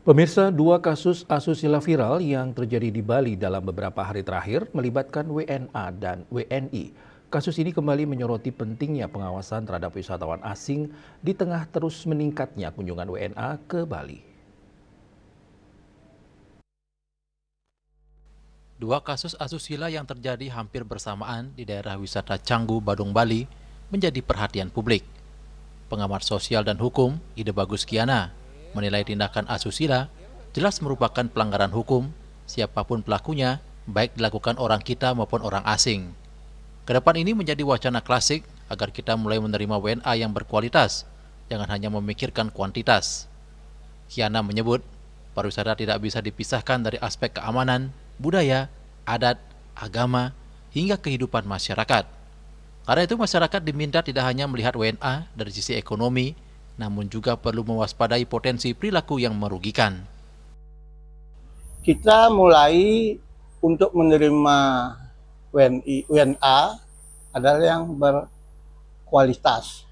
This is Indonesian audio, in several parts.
Pemirsa, dua kasus asusila viral yang terjadi di Bali dalam beberapa hari terakhir melibatkan WNA dan WNI. Kasus ini kembali menyoroti pentingnya pengawasan terhadap wisatawan asing di tengah terus meningkatnya kunjungan WNA ke Bali. Dua kasus asusila yang terjadi hampir bersamaan di daerah wisata Canggu, Badung, Bali menjadi perhatian publik. Pengamat sosial dan hukum, Ide Bagus Kiana, menilai tindakan asusila jelas merupakan pelanggaran hukum, siapapun pelakunya, baik dilakukan orang kita maupun orang asing. Kedepan ini menjadi wacana klasik agar kita mulai menerima WNA yang berkualitas, jangan hanya memikirkan kuantitas. Kiana menyebut, pariwisata tidak bisa dipisahkan dari aspek keamanan, budaya, adat, agama, hingga kehidupan masyarakat. Karena itu masyarakat diminta tidak hanya melihat WNA dari sisi ekonomi, namun juga perlu mewaspadai potensi perilaku yang merugikan. Kita mulai untuk menerima WNA adalah yang berkualitas.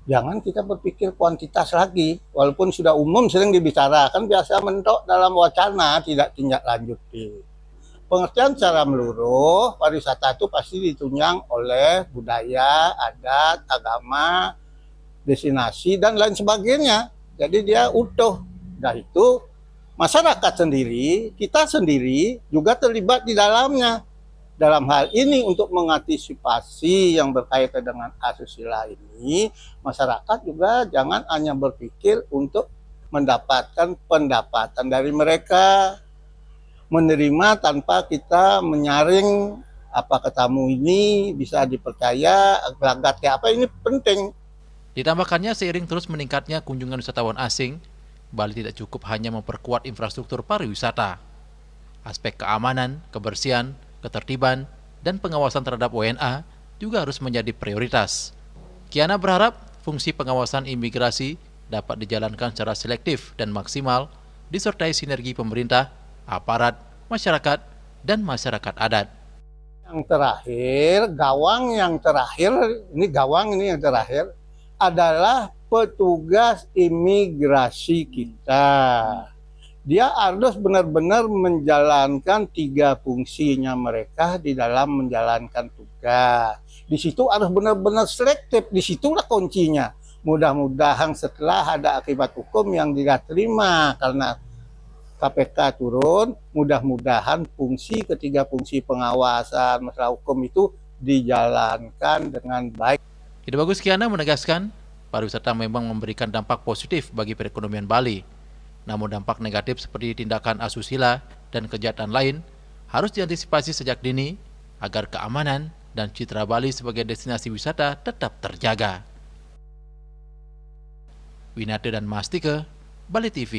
Jangan kita berpikir kuantitas lagi, walaupun sudah umum sering dibicarakan, biasa mentok dalam wacana, tidak tindak lanjuti. Pengertian secara meluruh, pariwisata itu pasti ditunjang oleh budaya, adat, agama, destinasi, dan lain sebagainya. Jadi dia utuh. Nah itu masyarakat sendiri, kita sendiri juga terlibat di dalamnya. Dalam hal ini untuk mengantisipasi yang berkaitan dengan asusila ini, masyarakat juga jangan hanya berpikir untuk mendapatkan pendapatan dari mereka, menerima tanpa kita menyaring apakah tamu ini bisa dipercaya, gelagatnya apa, ini penting. Ditambahkannya seiring terus meningkatnya kunjungan wisatawan asing, Bali tidak cukup hanya memperkuat infrastruktur pariwisata. Aspek keamanan, kebersihan, ketertiban, dan pengawasan terhadap WNA juga harus menjadi prioritas. Kiana berharap fungsi pengawasan imigrasi dapat dijalankan secara selektif dan maksimal, disertai sinergi pemerintah, aparat, masyarakat, dan masyarakat adat. Yang terakhir, gawang yang terakhir adalah petugas imigrasi kita. Dia harus benar-benar menjalankan 3 fungsinya mereka di dalam menjalankan tugas. Di situ harus benar-benar selektif, di situlah kuncinya. Mudah-mudahan setelah ada akibat hukum yang dia terima karena KPK turun, mudah-mudahan ketiga fungsi pengawasan masalah hukum itu dijalankan dengan baik. Ide Bagus Kiana menegaskan, pariwisata memang memberikan dampak positif bagi perekonomian Bali. Namun dampak negatif seperti tindakan asusila dan kejahatan lain harus diantisipasi sejak dini agar keamanan dan citra Bali sebagai destinasi wisata tetap terjaga. Winate dan Mastike, Bali TV.